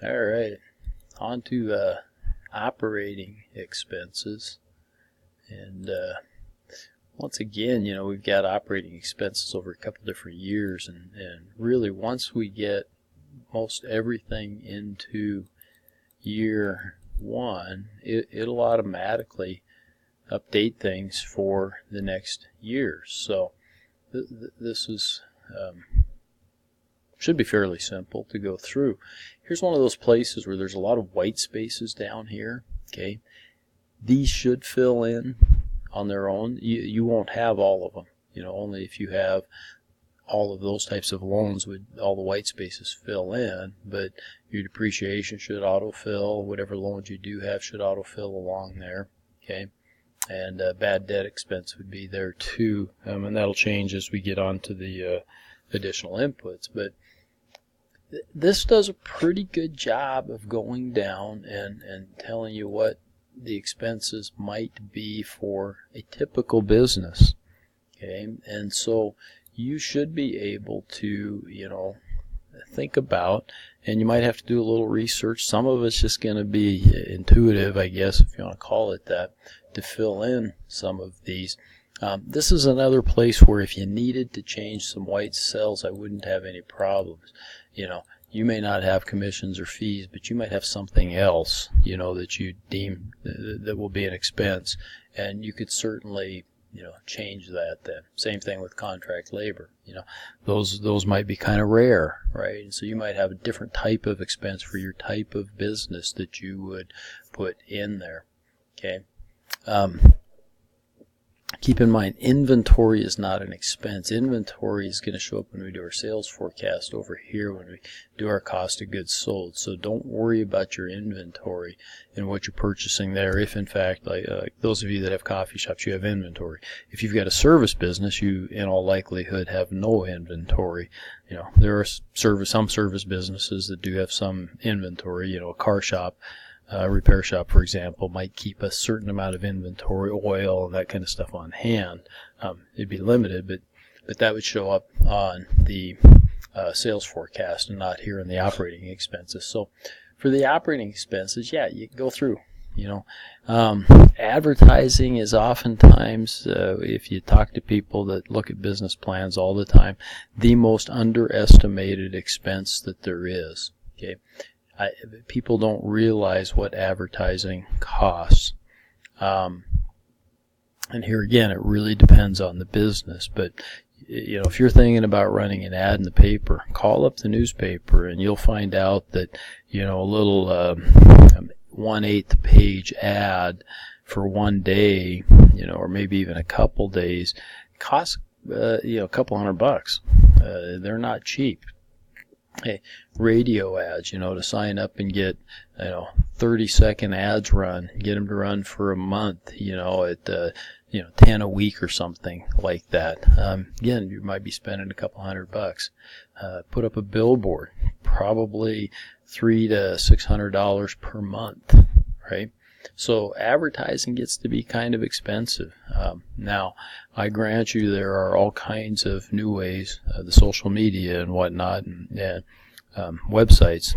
All right, on to operating expenses. And once again, we've got operating expenses over a couple different years, and really once we get most everything into year one, it'll automatically update things for the next year. So this is should be fairly simple to go through. Here's one of those places where there's a lot of white spaces down here. Okay, these should fill in on their own. You won't have all of them. Only if you have all of those types of loans would all the white spaces fill in, but your depreciation should autofill. Whatever loans you do have should autofill along there. Okay, and bad debt expense would be there too, and that'll change as we get on to the additional inputs. But this does a pretty good job of going down and telling you what the expenses might be for a typical business. Okay, and so you should be able to, think about, and you might have to do a little research. Some of it's just going to be intuitive, I guess, if you want to call it that, to fill in some of these. This is another place where if you needed to change some white cells, I wouldn't have any problems. You may not have commissions or fees, but you might have something else, that you deem that will be an expense, and you could certainly change that then. Same thing with contract labor. Those might be kind of rare, right? And so you might have a different type of expense for your type of business that you would put in there. Okay. Keep in mind, inventory is not an expense. Inventory is going to show up when we do our sales forecast over here when we do our cost of goods sold. So don't worry about your inventory and what you're purchasing there. If in fact, like those of you that have coffee shops, you have inventory. If you've got a service business, you in all likelihood have no inventory. There are some service businesses that do have some inventory. A car shop. Repair shop, for example, might keep a certain amount of inventory, oil, and that kind of stuff on hand. It'd be limited, but that would show up on the sales forecast and not here in the operating expenses. So for the operating expenses, you go through. Advertising is oftentimes, if you talk to people that look at business plans all the time, the most underestimated expense that there is. Okay. People don't realize what advertising costs. And here again, it really depends on the business. But, if you're thinking about running an ad in the paper, call up the newspaper and you'll find out that, a little 1/8 page ad for one day, or maybe even a couple days costs, a couple $100. They're not cheap. Hey, radio ads, to sign up and get, 30-second ads run, get them to run for a month, at, 10 a week or something like that. Again, you might be spending a couple $100. Put up a billboard, probably $300 to $600 per month, right? So advertising gets to be kind of expensive. Now, I grant you there are all kinds of new ways, the social media and whatnot, and websites.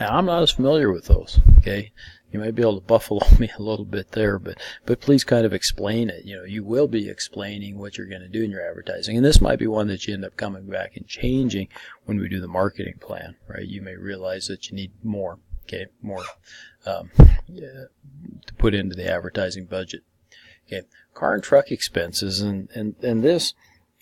Now, I'm not as familiar with those, okay? You might be able to buffalo me a little bit there, but please kind of explain it. You will be explaining what you're going to do in your advertising, and this might be one that you end up coming back and changing when we do the marketing plan, right? You may realize that you need more. Okay, more to put into the advertising budget. Okay, car and truck expenses, and this,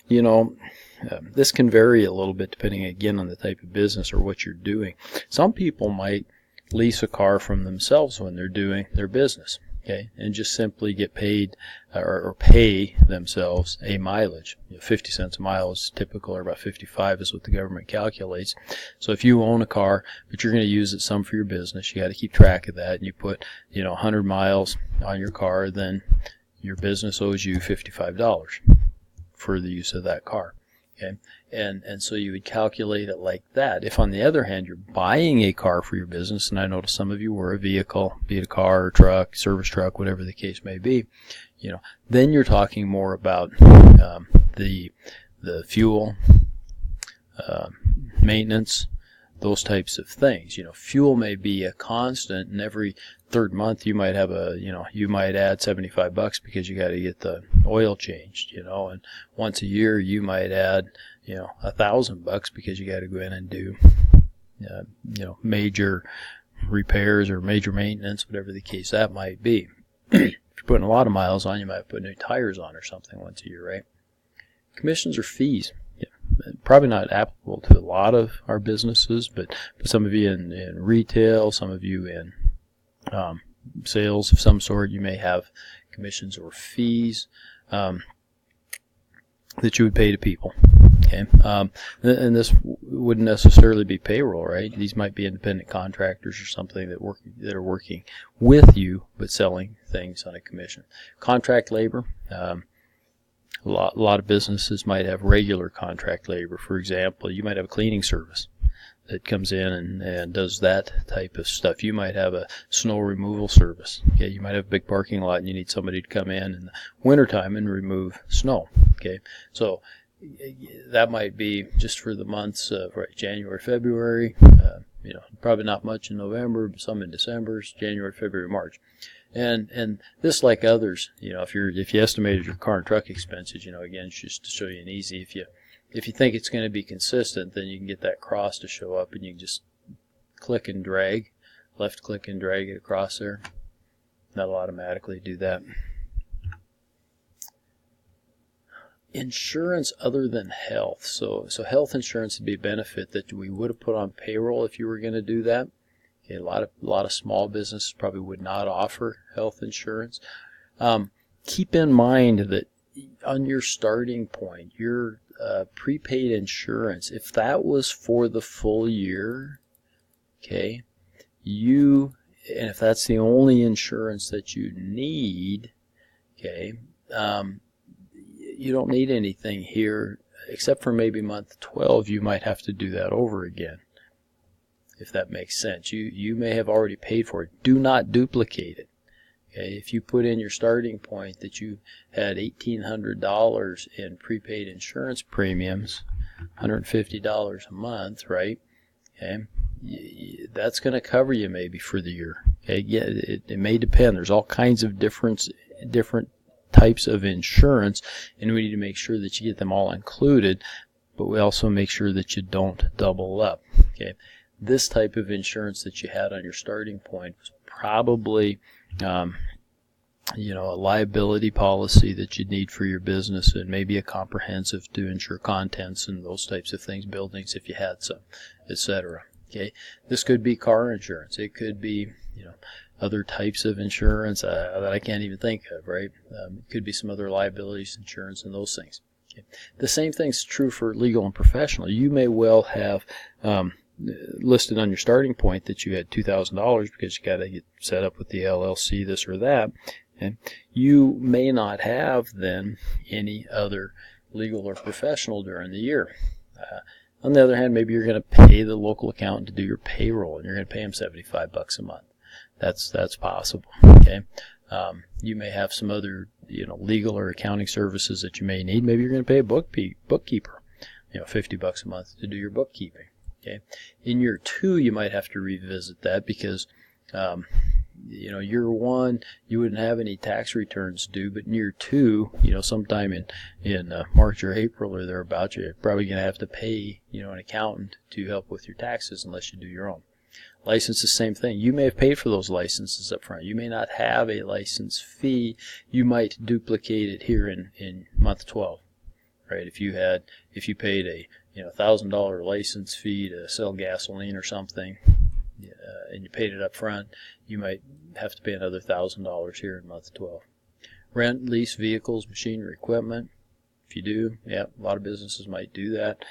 this can vary a little bit depending again on the type of business or what you're doing. Some people might lease a car from themselves when they're doing their business. Okay, and just simply get paid or pay themselves a mileage. 50 cents a mile is typical, or about 55 is what the government calculates. So if you own a car, but you're going to use it some for your business, you got to keep track of that, and you put 100 miles on your car, then your business owes you $55 for the use of that car. Okay, and so you would calculate it like that. If on the other hand you're buying a car for your business, and I notice some of you were a vehicle, be it a car or truck, service truck, whatever the case may be, then you're talking more about the fuel, maintenance, those types of things. Fuel may be a constant, and every third month you might have you might add $75 because you got to get the oil changed, and once a year you might add, $1,000 because you got to go in and do, major repairs or major maintenance, whatever the case that might be. If you're putting a lot of miles on, you might put new tires on or something once a year, right? Commissions or fees. Probably not applicable to a lot of our businesses, but some of you in retail, some of you in sales of some sort, you may have commissions or fees that you would pay to people. Okay, and this wouldn't necessarily be payroll, right? These might be independent contractors or something that are working with you but selling things on a commission. Contract labor. A lot of businesses might have regular contract labor. For example, you might have a cleaning service that comes in and does that type of stuff. You might have a snow removal service. Okay, you might have a big parking lot and you need somebody to come in the wintertime and remove snow. Okay, so that might be just for the months of January, February. Probably not much in November, but some in December. January, February, March. And this, like others, if you estimated your car and truck expenses, again, just to show you an easy, if you think it's going to be consistent, then you can get that cross to show up, and you can just click and drag, left click and drag it across there. That'll automatically do that. Insurance other than health. So health insurance would be a benefit that we would have put on payroll if you were going to do that. Okay, a lot of small businesses probably would not offer health insurance. Keep in mind that on your starting point, your prepaid insurance, if that was for the full year, okay, and if that's the only insurance that you need, okay, you don't need anything here except for maybe month 12. You might have to do that over again, if that makes sense. You may have already paid for it. Do not duplicate it. Okay? If you put in your starting point that you had $1,800 in prepaid insurance premiums, $150 a month, right? Okay, that's going to cover you maybe for the year. Okay, yeah, it may depend. There's all kinds of different types of insurance, and we need to make sure that you get them all included, but we also make sure that you don't double up. Okay. This type of insurance that you had on your starting point was probably, a liability policy that you'd need for your business, and maybe a comprehensive to insure contents and those types of things, buildings if you had some, etc. Okay, this could be car insurance. It could be, other types of insurance that I can't even think of. Right? It could be some other liabilities insurance and those things. Okay. The same thing's true for legal and professional. You may well have listed on your starting point that you had $2,000 because you got to get set up with the LLC, this or that, and you may not have then any other legal or professional during the year. On the other hand, maybe you're going to pay the local accountant to do your payroll, and you're going to pay him $75 a month. That's possible. Okay, you may have some other legal or accounting services that you may need. Maybe you're going to pay a bookkeeper, $50 a month to do your bookkeeping. Okay, in year 2 you might have to revisit that because year 1 you wouldn't have any tax returns due, but in year 2, sometime in March or April or thereabouts, you're probably going to have to pay an accountant to help with your taxes unless you do your own. License, the same thing. You may have paid for those licenses up front. You may not have a license fee. You might duplicate it here in month 12, right? If you paid a $1,000 license fee to sell gasoline or something, and you paid it up front, you might have to pay another $1,000 here in month 12. Rent, lease vehicles, machinery, equipment. If you do, a lot of businesses might do that.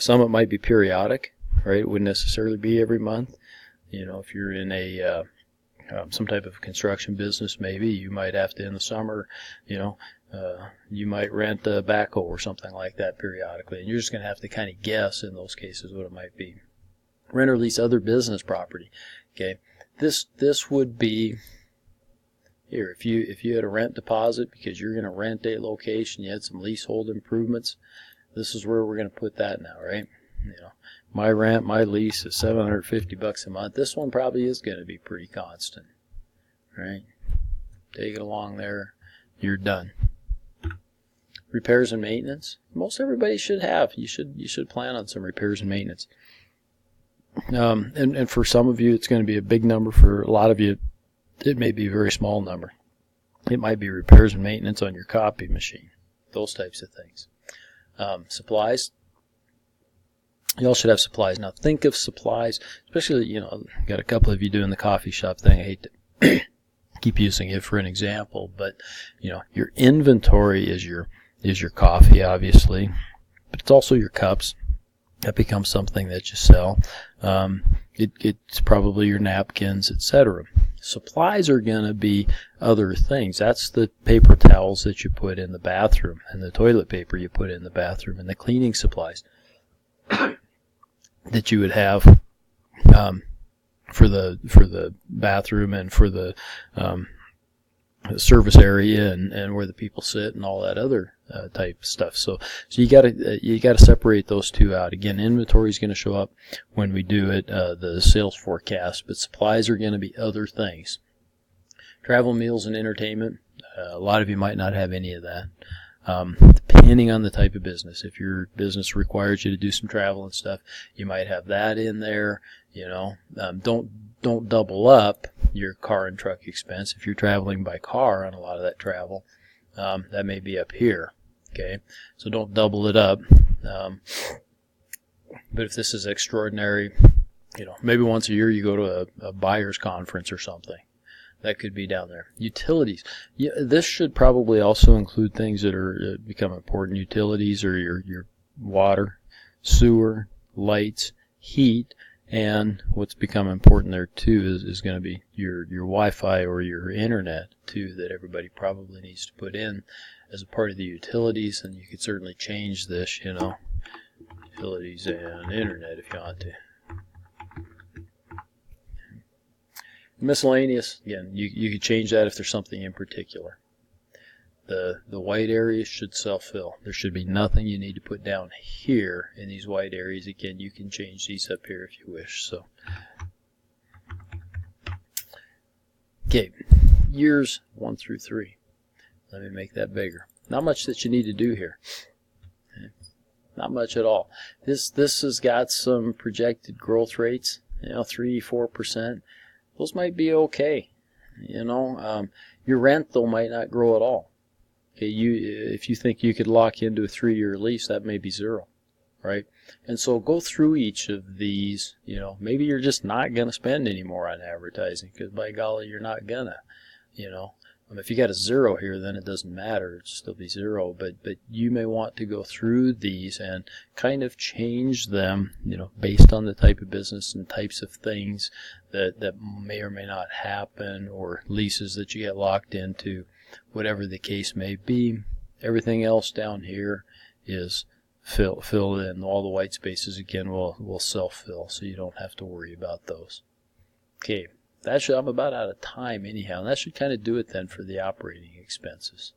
Some it might be periodic, right? It wouldn't necessarily be every month. If you're in a some type of construction business, maybe you might have to in the summer, you might rent a backhoe or something like that periodically, and you're just going to have to kind of guess in those cases what it might be. Rent or lease other business property. Okay, this would be here if you had a rent deposit because you're going to rent a location, you had some leasehold improvements. This is where we're going to put that now, right? my rent, my lease is $750 a month. This one probably is going to be pretty constant, right? Take it along there, you're done. Repairs and maintenance. Most everybody should have. You should plan on some repairs and maintenance. And for some of you, it's going to be a big number. For a lot of you, it may be a very small number. It might be repairs and maintenance on your copy machine, those types of things. Supplies. You all should have supplies. Now think of supplies, especially, got a couple of you doing the coffee shop thing. I hate to keep using it for an example, but your inventory is your coffee, obviously, but it's also your cups. That becomes something that you sell. It's probably your napkins, etc. Supplies are going to be other things. That's the paper towels that you put in the bathroom, and the toilet paper you put in the bathroom, and the cleaning supplies that you would have for the bathroom and for the service area and where the people sit and all that other type of stuff. So you gotta separate those two out. Again, inventory is going to show up when we do it, the sales forecast, but supplies are going to be other things. Travel, meals, and entertainment. A lot of you might not have any of that. Depending on the type of business. If your business requires you to do some travel and stuff, you might have that in there. Don't double up your car and truck expense. If you're traveling by car on a lot of that travel, that may be up here. Okay, so don't double it up. But if this is extraordinary, maybe once a year you go to a buyer's conference or something. That could be down there. Utilities. Yeah, this should probably also include things that are become important. Utilities are your water, sewer, lights, heat, and what's become important there too is going to be your Wi-Fi or your internet too, that everybody probably needs to put in as a part of the utilities. And you could certainly change this, utilities and internet if you want to. Miscellaneous, again, you could change that if there's something in particular. The white areas should self-fill. There should be nothing you need to put down here in these white areas. Again, you can change these up here if you wish. So, okay, years 1 through 3. Let me make that bigger. Not much that you need to do here. Okay. Not much at all. This has got some projected growth rates, 3-4%. Those might be okay. Your rent though might not grow at all. Okay, if you think you could lock into a 3-year lease, that may be 0, right? And so go through each of these. Maybe you're just not going to spend any more on advertising because by golly, you're not gonna. If you got a 0 here, then it doesn't matter. It'll still be 0. But you may want to go through these and kind of change them, based on the type of business and types of things that may or may not happen, or leases that you get locked into, whatever the case may be. Everything else down here is filled in. All the white spaces again will self-fill, so you don't have to worry about those. Okay. I'm about out of time anyhow, and that should kind of do it then for the operating expenses.